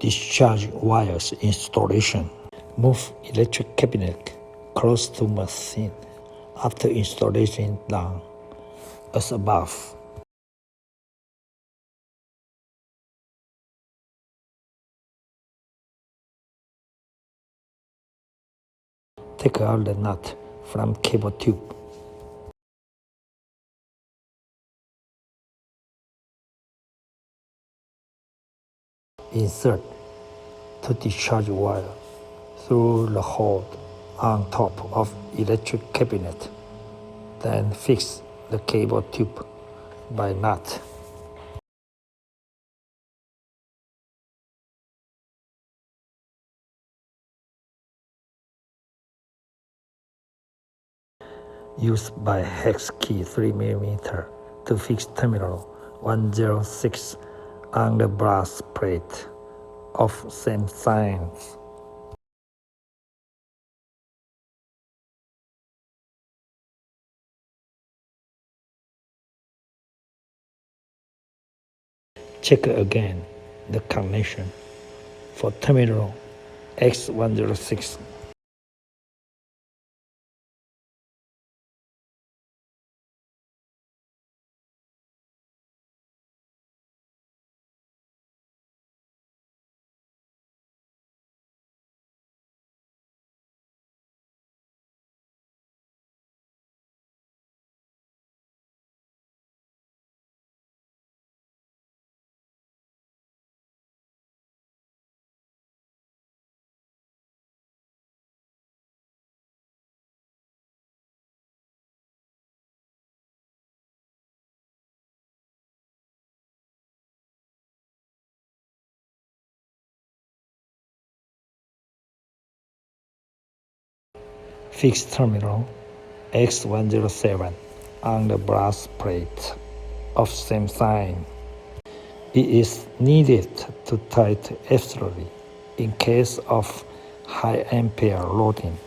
Discharge wires installation. Move electric cabinet close to machine after installation done, as above. Take out the nut from cable tube. Insert the discharge wire through the hole on top of electric cabinet. Then fix the cable tube by nut. Use by hex key 3mm to fix terminal 106 on the brass plate of same size. Check again the connection for terminal X106. Fix terminal X107 on the brass plate of same size. It is needed to tighten externally in case of high ampere loading.